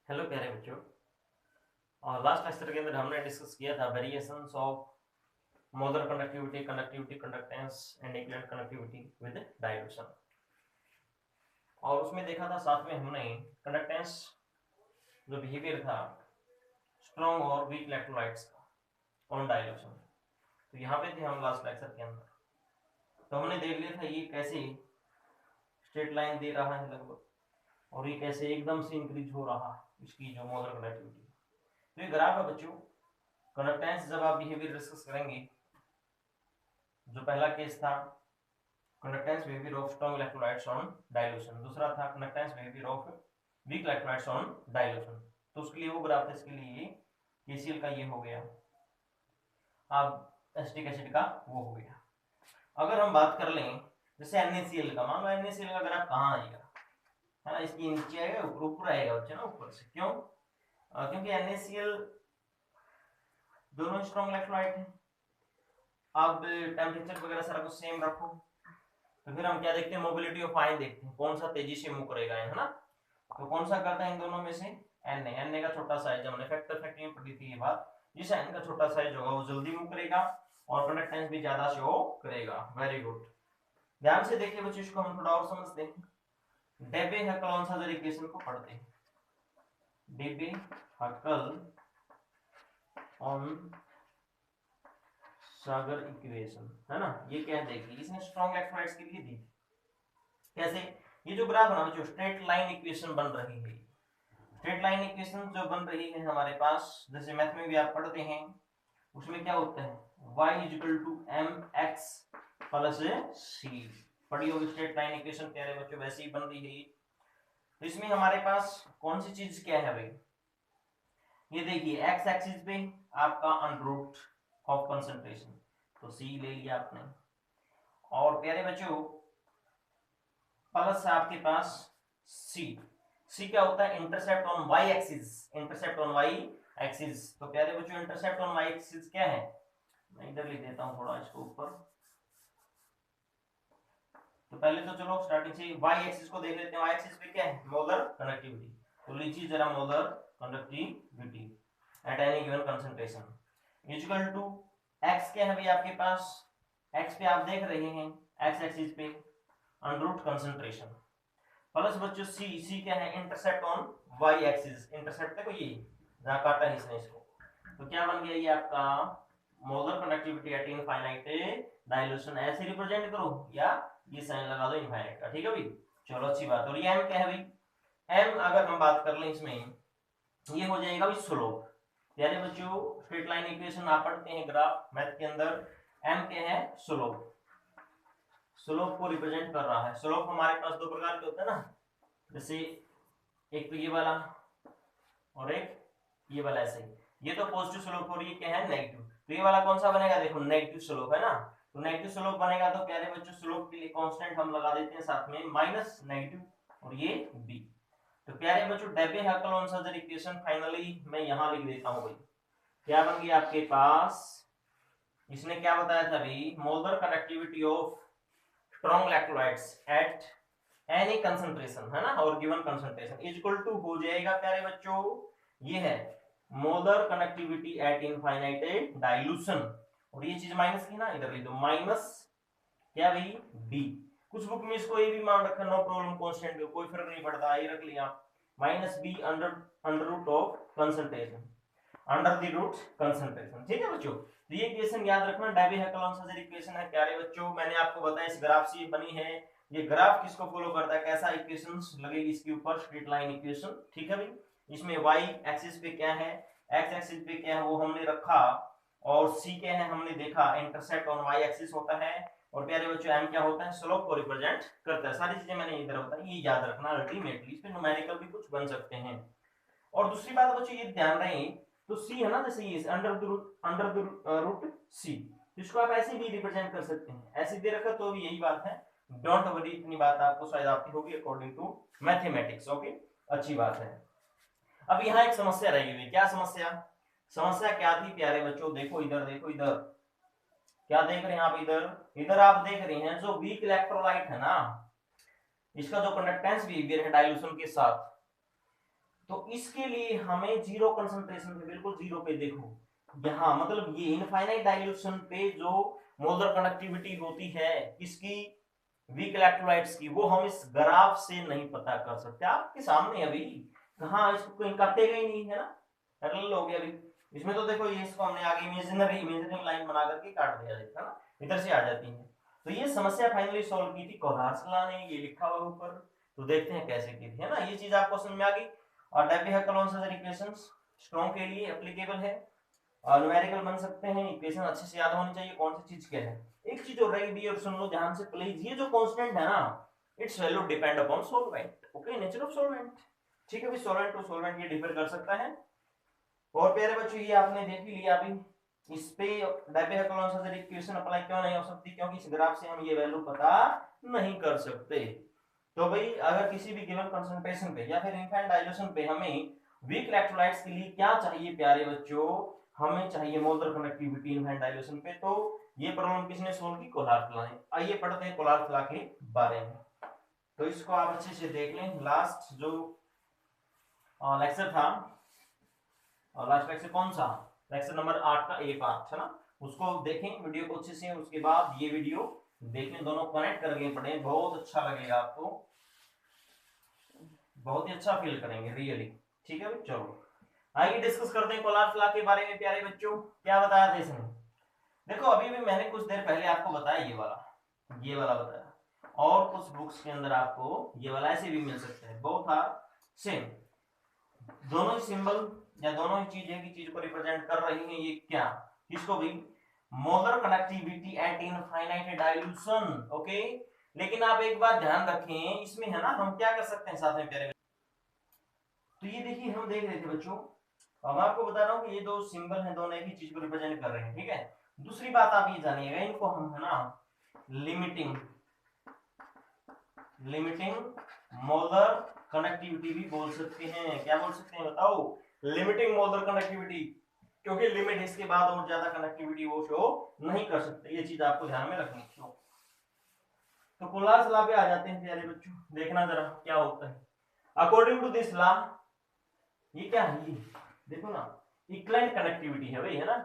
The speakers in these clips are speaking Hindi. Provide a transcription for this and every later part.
हेलो प्यारे बच्चों। और लास्ट लेक्चर के अंदर हमने डिस्कस किया था variations of molar conductivity, conductance and equivalent conductivity with dilution. और उसमें देखा था साथ में हमने कंडक्टेंस जो बिहेवियर था स्ट्रॉन्ग और वीक इलेक्ट्रोलाइट्स का ऑन डाइल्यूशन। तो यहाँ पे थे हम लास्ट लेक्चर के अंदर। तो हमने देख लिया था ये कैसे स्ट्रेट लाइन दे रहा है लगभग, और ये कैसे एकदम से इंक्रीज हो रहा है इसकी जो मोलर कंडक्टिविटी। तो ये ग्राफ है बच्चों। कंडक्टेंस जब आप बिहेवियर डिस्कस करेंगे, जो पहला केस था conductance behaviour of strong electrolytes on dilution, दूसरा था conductance behaviour of weak electrolytes on dilution. तो उसके लिए वो ग्राफ था, इसके लिए केसीएल का ये हो गया, अब एसिटिक एसिड का वो हो गया। अगर हम बात कर लें जैसे NaCl का, मान लो NaCl का ग्राफ कहाँ आएगा, है ना, इसकी नीचे आएगा, ऊपर आएगा बच्चे ना, ऊपर से। क्यों? क्योंकि NaCl दोनों स्ट्रॉन्ग इलेक्ट्रोलाइट है। अब टेम्परेचर वगैरह सारा कुछ सेम रखो, तो फिर हम क्या देखते हैं, मोबिलिटी ऑफ आयन देखते हैं, कौन सा तेजी से मूव करेगा, है ना। तो कौन सा करता है इन दोनों में से? Na का छोटा साइज, हमने फैक्टर फैक्टर में पढ़ी थी ये बात। जिस आयन का छोटा साइज होगा वो जल्दी मूव करेगा और कंडक्टेंस भी ज्यादा शो करेगा। वेरी गुड, ध्यान से देखिए बच्चों, इसको हम थोड़ा और समझते हैं। डेबे हकल आंसर इक्वेशन को पढ़ते हैं। डेबे हकल ऑन सागर इक्वेशन, है ना, ये क्या देगी, इसने स्ट्रॉन्ग इलेक्ट्रोलाइट्स के लिए दी। कैसे? ये जो ग्राफ है ना जो स्ट्रेट लाइन इक्वेशन बन रही है, स्ट्रेट लाइन इक्वेशन जो बन रही है हमारे पास, जैसे मैथ में भी आप पढ़ते हैं, उसमें क्या होता है, y = mx प्लस c। पढ़ी होगी स्ट्रेट लाइन इक्वेशन प्यारे बच्चों, वैसे ही बन रही है। तो इसमें हमारे पास कौन सी चीज क्या है भाई, ये देखिए एक्स एक्सिस पे आपका अंडर ऑफ कंसंट्रेशन, तो c ले लिया आपने। और प्यारे बच्चों प्लस आपके पास c क्या होता है, intercept on y axis, intercept on y axis. तो प्यारे बच्चों इंटरसेप्ट ऑन y एक्सिस क्या है, मैं इधर लिख देता हूं थोड़ा इसको ऊपर। तो पहले तो चलो स्टार्टिंग से y एक्सिस को देख लेते हैं। y एक्सिस पे क्या है, मोलर कंडक्टिविटी। तो लीजिए जरा molar conductivity at any given concentration equal to x क्या है भाई आपके पास, x पे आप देख रहे हैं x एक्सिस पे अंडर कंसंट्रेशन, प्लस बच्चों c क्या है, intercept on y axis. Intercept देखो ये जहां काटा है इसने इसको, तो क्या बन गया ये आपका molar conductivity eight infinite dilution. ऐसे रिप्रेजेंट करो या ये साइन लगा दो इनफाइनाइट का, ठीक है भाई। चलो अच्छी बात। और ये m क्या है भाई, m अगर हम बात कर लें इसमें, ये हो जाएगा भाई स्लोप। यानी बच्चों स्ट्रेट लाइन इक्वेशन आप पढ़ते हैं ग्राफ मैथ के अंदर, m क्या है, स्लोप। स्लोप को रिप्रेजेंट कर रहा है। स्लोप हमारे पास दो प्रकार के होते हैं ना, जैसे एक तो ये वाला और एक ये वाला, ऐसे ये तो पॉजिटिव स्लोप और ये क्या है, नेगेटिव। तो ये वाला कौन सा बनेगा, देखो नेगेटिव स्लोप है ना। तो नेगेटिव स्लोप बनेगा तो प्यारे बच्चों स्लोप के लिए कांस्टेंट हम लगा देते हैं साथ में माइनस नेगेटिव, और ये b। तो प्यारे बच्चों डेबे हकल आंसर इक्वेशन फाइनली मैं यहां लिख देता हूं भाई। क्या बन गया आपके पास, इसने क्या बताया था भाई, molar conductivity of strong electrolytes at any concentration, है ना, और गिवन कंसंट्रेशन इक्वल टू हो जाएगा प्यारे बच्चों, ये है molar conductivity eight infinite dilution. और ये चीज माइनस की ना, इधर लिख दो माइनस क्या भाई b। कुछ बुक में इसको ये भी मान रखा, नो प्रॉब्लम, कांस्टेंट कोई फर्क नहीं पड़ता, ये रख लिया minus b under root of concentration, under the root concentration, ठीक है बच्चों। तो ये इक्वेशन याद रखना, डेबी हैकल आंसर इक्वेशन है प्यारे बच्चों। मैंने आपको बताया इस ग्राफ से बनी है। ये ग्राफ किसको फॉलो करता है, कैसा इक्वेशंस लगेगी इसके ऊपर, स्ट्रेट लाइन इक्वेशन, ठीक है भाई। इसमें y एक्सिस पे क्या है, x एक्सिस पे क्या है वो हमने रखा, और c क्या है हमने देखा, इंटरसेप्ट ऑन y एक्सिस होता है, और प्यारे बच्चों m क्या होता है, स्लोप को रिप्रेजेंट करता है। सारी चीजें मैंने इधर बताई, ये याद रखना अल्टीमेटली, इस पे न्यूमेरिकल भी कुछ बन सकते हैं। और दूसरी बात बच्चों ये ध्यान रहे, तो c है ना, जैसे ये अंडर द रूट c, इसको आप ऐसे भी रिप्रेजेंट कर सकते हैं, ऐसे दे रखा तो भी यही बात है। डोंट वरी, इतनी बात आपको शायद आती होगी अकॉर्डिंग टू मैथमेटिक्स, ओके, अच्छी बात है। अब यहाँ एक समस्या रही हुई, क्या समस्या, समस्या क्या थी प्यारे बच्चों, देखो इधर, देखो इधर, क्या देख रहे हैं आप, इधर इधर आप देख रहे हैं जो वीक इलेक्ट्रोलाइट है ना, इसका जो कंडक्टेंस बिहेवियर है डाइल्यूशन के साथ, तो इसके लिए हमें जीरो कंसंट्रेशन पे, बिल्कुल जीरो पे देखो यहाँ, मतलब ये इनफाइनाइट डाइल्यूशन पे जो मोलर कनेक्टिविटी होती है किसकी, वीक इलेक्ट्रोलाइट्स की, वो हम इस ग्राफ से नहीं पता कर सकते। आपके सामने अभी कहाँ, इसको कहीं काटेगा ही नहीं है ना, पैरेलल हो गया अभी। इसमें तो देखो ये इसको हमने आगे इमेजिनरी लाइन बना करके काट दिया, देखा ना, इधर से आ जाती है। तो ये समस्या फाइनली सॉल्व की थी कोलार्सला ने, ये लिखा हुआ ऊपर। तो देखते हैं कैसे की थी, है ना, ये चीज आपको समझ में आ गई। और डेबिट-हेकल-ऑन्स इक्वेशंस स्ट्रॉन्ग के लिए एप्लीकेबल है, और न्यूमेरिकल बन सकते हैं, इक्वेशन अच्छे से याद होनी चाहिए कौन सी चीज क्या है। एक चीज और रहेगी भी, और सुन लो ध्यान से प्लीज, ये जो कांस्टेंट है ना, it's value depend upon solvent, okay, nature of solvent. ठीक है भाई, सॉल्वेंट टू सॉल्वेंट ये डिफर कर सकता है। और प्यारे बच्चों ये आपने देख ही लिया अभी, इस पे डेबिट-हेकल-ऑन्स इक्वेशन अप्लाई क्यों नहीं हो सकती, क्योंकि इस ग्राफ से हम ये वैल्यू पता नहीं कर सकते। तो भाई अगर किसी भी गिवन कंसंट्रेशन पे या फिर इनफाइनाइट डाइल्यूशन पे हमें वीक इलेक्ट्रोलाइट्स के लिए क्या चाहिए प्यारे बच्चों, हमें चाहिए मोलर कंडक्टिविटी इनफाइनाइट डाइल्यूशन पे। तो ये प्रॉब्लम किसने सोल्व की, कोलार्सला ने। आइए पढ़ते हैं कोलार्सला के बारे में। तो इसको आप अच्छे से देख लें, लास्ट जो लेक्चर था, और लास्ट लेक्चर कौन सा, लेक्चर नंबर 8 का ए पार्ट है ना, उसको देखें वीडियो को अच्छे से, उसके बाद ये वीडियो देखें, दोनों कनेक्ट करके पढ़ें, बहुत अच्छा लगेगा आपको, बहुत ही अच्छा फील करेंगे रियली। ठीक है भाई, चलो आइए डिस्कस करते हैं कोलार्सला के बारे में प्यारे बच्चों। क्या बताया था इसने, देखो अभी भी मैंने कुछ देर पहले आपको बताया ये वाला बताया, और कुछ बुक्स के अंदर आपको ये वाला ऐसे भी मिल सकता है, बोथ आर सेम, दोनों ही सिंबल या दोनों ही चीज एक ही चीज को रिप्रेजेंट कर रही है। ये क्या, किसको भी, molar connectivity eight infinite dilution, okay. लेकिन आप एक बात ध्यान रखें, इसमें है ना हम क्या कर सकते हैं साथ में प्यारे, तो ये देखिए हम देख रहे थे बच्चों, अब आपको बता रहा हूं कि ये दो सिंबल हैं, दोनों एक ही चीज को रिप्रेजेंट कर रहे हैं, ठीक है। दूसरी बात आप ये जानिएगा, इनको हम है ना लिमिटिंग मोलर कनेक्टिविटी भी बोल सकते हैं। क्या बोल सकते हैं बताओ, लिमिटिंग मोलर कनेक्टिविटी, क्योंकि लिमिट इसके बाद और ज्यादा कनेक्टिविटी वो शो नहीं कर सकते, ये चीज आपको ध्यान में रखनी है। तो कोलार्स लॉ पे आ जाते हैं प्यारे बच्चों, देखना जरा क्या होता है। अकॉर्डिंग टू दिस लॉ, ये क्या है, ये देखो ना, इक्विवेलेंट कनेक्टिविटी है भाई, है ना,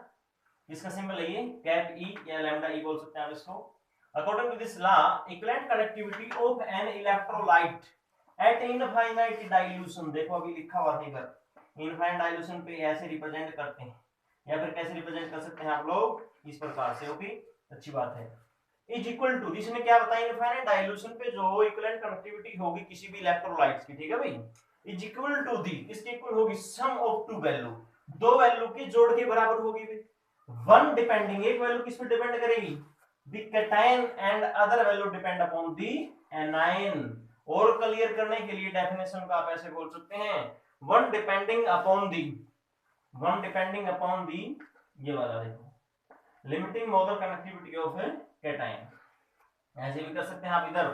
इसका सिंबल है ये कैप ई या लैम्डा ई बोल सकते हैं आप इसको। According to this law, equivalent connectivity of an electrolyte at infinite dilution, देखो अभी लिखा हुआ है इधर, इनफाइनाइट डाइल्यूशन पे ऐसे रिप्रेजेंट करते हैं, या फिर कैसे रिप्रेजेंट कर सकते हैं आप लोग, इस प्रकार से, ओके, अच्छी बात है। इज इक्वल टू, इसने क्या बताया, इनफाइनाइट डाइल्यूशन पे जो इक्विवेलेंट कनेक्टिविटी होगी किसी भी इलेक्ट्रोलाइट्स की, ठीक है भाई, इज इक्वल टू दी, इसके इक्वल होगी सम ऑफ टू वैल्यू, दो वैल्यू के जोड़ के बराबर होगी। वन डिपेंडिंग, एक वैल्यू किस पे डिपेंड करेगी, the cation and other value depend upon the anion. और क्लियर करने के लिए डेफिनेशन को आप ऐसे बोल सकते हैं, वन डिपेंडिंग अपॉन दी, ये वाला देखो, limiting molar connectivity of cation, ऐसे भी कर सकते हैं आप इधर,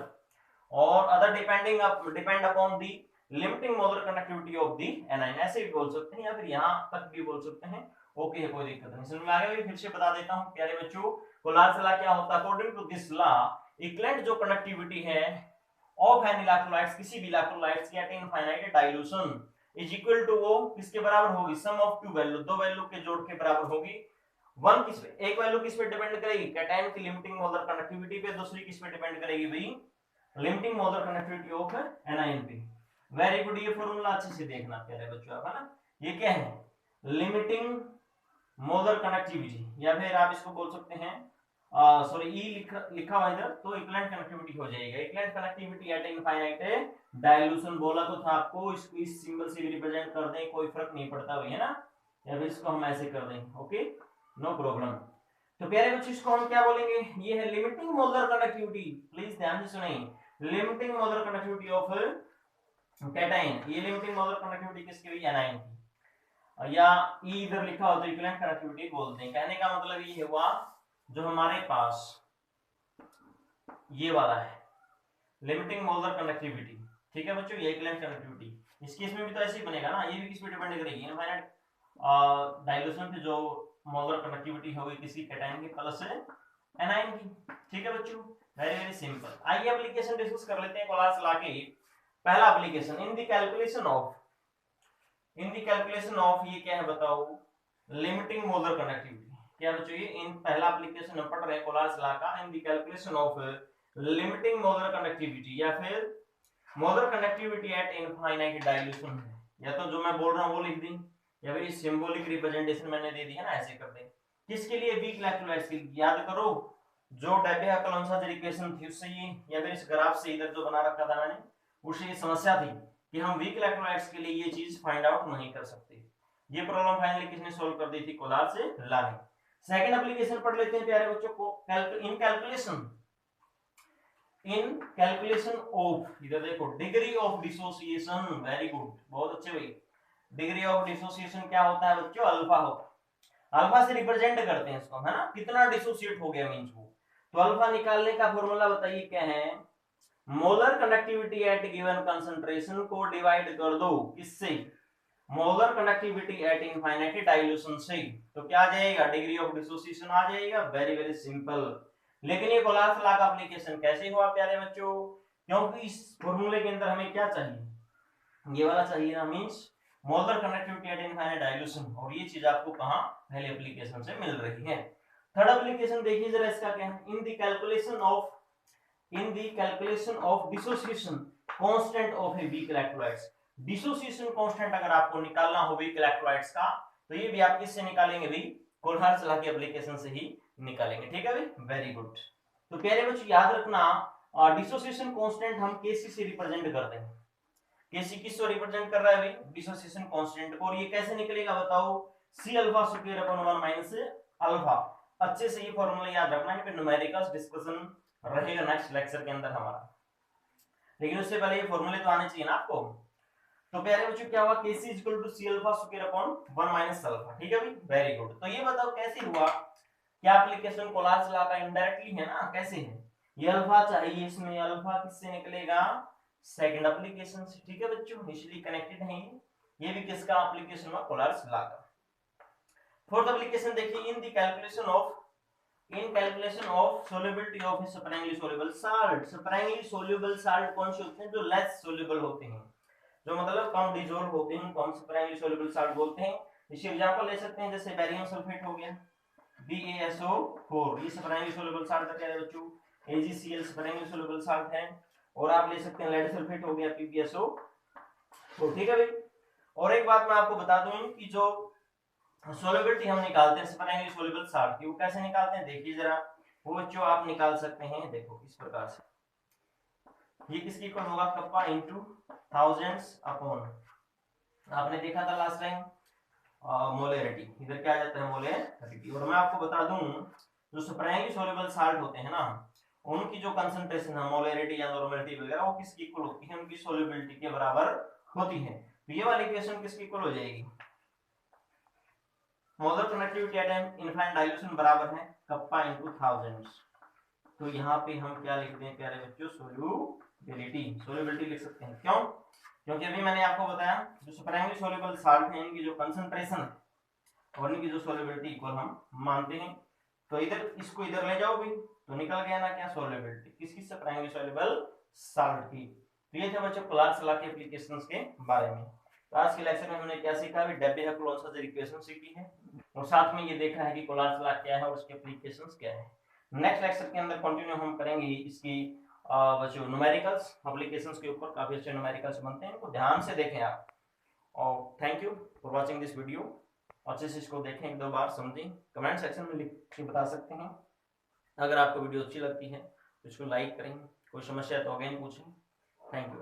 और other depend upon the limiting molar connectivity of the anion, ऐसे भी बोल सकते हैं, या फिर यहां तक भी बोल सकते हैं, ओके है, कोई दिक्कत नहीं। समझ में आ गया, फिर से बता देता हूं प्यारे बच्चों, कोलार्स लॉ क्या होता है, according to this law, equivalent जो कनेक्टिविटी है ऑफ एन इलेक्ट्रोलाइट्स, किसी भी इलेक्ट्रोलाइट्स की at infinite dilution, is equal to, वो किसके बराबर होगी, सम ऑफ टू वैल्यू, दो वैल्यू के जोड़ के बराबर होगी। वन किस पे, एक वैल्यू किस पे डिपेंड करेगी, कैटायन की लिमिटिंग मोलर कनेक्टिविटी पे, दूसरी किस पे डिपेंड करेगी भाई, limiting molar connectivity of anion पे। वेरी गुड, ये फॉर्मूला अच्छे से देखना प्यारे बच्चों आप, है ना, ये क्या है, लिमिटिंग मोलर कनेक्टिविटी, या फिर आप इसको बोल सकते हैं, सॉरी ई लिखा हुआ इधर, तो इक्विवेलेंट कनेक्टिविटी हो जाएगा, equivalent connectivity eight infinite dilution, बोला तो था आपको, इसको इस सिंबल से भी रिप्रेजेंट कर दें, कोई फर्क नहीं पड़ता भाई, है ना, या फिर इसको हम ऐसे कर दें, ओके, नो प्रॉब्लम। तो प्यारे बच्चों इसको हम क्या बोलेंगे, ये है लिमिटिंग मोलर कनेक्टिविटी, प्लीज ध्यान से सुनिए, limiting molar connectivity of cation, ये लिमिटिंग मोलर कनेक्टिविटी किसकी हुई, एनायन की, या ई इधर लिखा हो तो इक्विवेलेंट कनेक्टिविटी बोलते हैं। कहने का मतलब ये हुआ, जो हमारे पास ये वाला है लिमिटिंग मोलर कनेक्टिविटी, ठीक है बच्चों, ये इक्विवेलेंट कनेक्टिविटी, इस केस में भी तो ऐसे ही बनेगा ना, ये भी किस पे डिपेंड करेगी, इनफाइनाइट डाइल्यूशन पे जो मोलर कनेक्टिविटी होगी किसी कैटायन की प्लस एनायन की, ठीक है बच्चों, वेरी वेरी सिंपल। आइए एप्लीकेशन डिस्कस कर लेते हैं कोलार्स लॉ की। पहला application, in the calculation of in the calculation of, ये क्या है बताओ, लिमिटिंग मोलर कंडक्टिविटी। क्या बच्चों ये इन पहला एप्लीकेशन हम पढ़ रहे हैं कोलार्स लॉ का, in the calculation of limiting molar conductivity, या फिर molar conductivity eight infinite dilution है, या तो जो मैं बोल रहा हूं वो लिख दी, या फिर सिंबॉलिक रिप्रेजेंटेशन मैंने दे दी है ना, ऐसे कर दें। किसके लिए? वीक इलेक्ट्रोलाइट्स के लिए। याद करो जो डेबिया-कलोन्सा इक्वेशन थी उससे ये, या फिर इस ग्राफ से इधर जो बना रखा था मैंने, उससे ये समस्या थी कि हम वीक इलेक्ट्रोलाइट्स के लिए ये चीज फाइंड आउट नहीं कर सकते। ये प्रॉब्लम फाइनली किसने सोल्व कर दी थी? कोलार्स लॉ ने। सेकंड एप्लीकेशन पढ़ लेते हैं प्यारे बच्चों को, इन कैलकुलेशन ऑफ, इधर देखो, degree of dissociation. Very good, बहुत अच्छे भाई। डिग्री ऑफ डिसोसिएशन क्या होता है बच्चों? अल्फा होता है। अल्फा से रिप्रेजेंट करते हैं इसको, है ना, कितना डिसोसिएट हो गया मींस वो। तो अल्फा निकालने का फॉर्मूला बताइए क्या है? Molar conductivity eight given concentration को डिवाइड कर दो किससे? Molar conductivity eight infinite dilution से। तो क्या आ जाएगा? डिग्री ऑफ डिसोसिएशन आ जाएगा। Very very simple. लेकिन ये कोलार्स लॉ का एप्लीकेशन कैसे हुआ प्यारे बच्चों? क्योंकि इस फॉर्मूले के अंदर हमें क्या चाहिए? ये वाला चाहिए ना, means molar conductivity eight infinite dilution, और ये चीज आपको कहां? पहले एप्लीकेशन से मिल रही है। थर्ड एप्लीकेशन देखिए जरा इसका क्या है। In the calculation of dissociation constant of a weak electrolytes. Dissociation constant अगर आपको निकालना हो वीक इलेक्ट्रोलाइट्स का, तो ये भी आप किससे निकालेंगे भाई? कोलहार्स लॉ के एप्लीकेशन से ही निकालेंगे। ठीक है भाई, वेरी गुड। तो प्यारे बच्चों याद रखना, डिसोसिएशन कांस्टेंट हम केसी से रिप्रेजेंट करते हैं। केसी किसको रिप्रेजेंट कर रहा है भाई? डिसोसिएशन कांस्टेंट को। और ये कैसे निकलेगा बताओ? C alpha square upon 1 minus alpha. अच्छे से ये फॉर्मूला याद रखना है, फिर न्यूमेरिकल्स डिस्कशन रहेगा नेक्स्ट लेक्चर के अंदर हमारा, लेकिन उससे पहले ये फॉर्मूले तो आने चाहिए ना आपको। तो प्यारे बच्चों क्या हुआ? Kc equal to C alpha square upon 1 minus alpha. ठीक है भाई, वेरी गुड। तो ये बताओ कैसे हुआ? क्या एप्लीकेशन कोलार्स लॉ का इनडायरेक्टली है ना? कैसे है? ये अल्फा चाहिए, इसमें अल्फा किससे निकलेगा? सेकंड एप्लीकेशन से। ठीक है बच्चों, इनिशियली कनेक्टेड है ये भी किसका एप्लीकेशन हुआ? कोलार्स लॉ का। फोर्थ एप्लीकेशन देखिए, in calculation of solubility of a sparingly soluble salt. Sparingly soluble salt कौन से होते हैं? जो लेस सोल्यूबल होते हैं, जो मतलब कम डिसॉल्व होते हैं, कौन स्प्रेंगली सोल्यूबल साल्ट बोलते हैं। इसके एग्जांपल ले सकते हैं, जैसे बेरियम सल्फेट हो गया, BaSO4, ये स्प्रेंगली सोल्यूबल साल्ट है प्यारे बच्चों। AgCl स्प्रेंगली सोल्यूबल साल्ट है। और आप ले सकते हैं लेड सल्फेट हो गया, PbSO4। ठीक है भाई। और एक बात मैं आपको बता दूं कि जो सोल्युबिलिटी हम निकालते हैं स्प्रेंगली सोल्यूबल साल्ट की, वो कैसे निकालते हैं देखिए जरा। वो जो आप निकाल सकते हैं, देखो इस प्रकार से। ये किसकी इक्वल होगा? कप्पा इनटू थाउजेंड्स अपॉन, आपने देखा था लास्ट टाइम, मोलरिटी। इधर क्या आ जाता है? मोलरिटी। और मैं आपको बता दूं, जो स्प्रेंगली सोल्यूबल साल्ट होते हैं ना, उनकी जो कंसंट्रेशन है, मोलरिटी या नॉर्मलिटी वगैरह, वो किसकी इक्वल होती है? उनकी सोल्युबिलिटी के बराबर होती है। तो ये वाली इक्वेशन किसकी इक्वल हो जाएगी? Molar conductivity eight infinite dilution बराबर है कप्पा इनटू थाउजेंड्स। तो यहाँ पे हम क्या लिखते हैं प्यारे बच्चों? सोल्युबिलिटी लिख सकते हैं। क्यों? क्योंकि अभी मैंने आपको बताया जो स्प्रेंगली सोल्यूबल साल्ट है, इनकी जो कंसंट्रेशन है और इनकी जो सोल्युबिलिटी इक्वल हम मानते हैं। तो इधर इसको इधर ले जाओ भी, तो निकल गया ना क्या? सोल्युबिलिटी किसकी? स्प्रेंगली सोल्यूबल साल्ट की। तो ये थे बच्चों कोलार्स लॉ के एप्लीकेशंस के बारे में। तो आज के लेक्चर में हमने क्या सीखा? डेबिया-कलोन्सा इक्वेशन सीखी है, और साथ में ये देखा है कि कोलार्स लॉ क्या है और उसके एप्लीकेशंस क्या है। नेक्स्ट लेक्चर के अंदर कंटिन्यू हम करेंगे इसकी बच्चों न्यूमेरिकल्स एप्लीकेशंस के ऊपर। काफी अच्छे न्यूमेरिकल्स बनते हैं, इनको ध्यान से देखें आप। और thank you for watching this video. अच्छे से इसको देखें, एक दो बार समझें, कमेंट सेक्शन में लिख के बता सकते हैं। अगर आपको वीडियो अच्छी लगती है तो इसको लाइक करें, कोई समस्या तो अगेन पूछें। Thank you.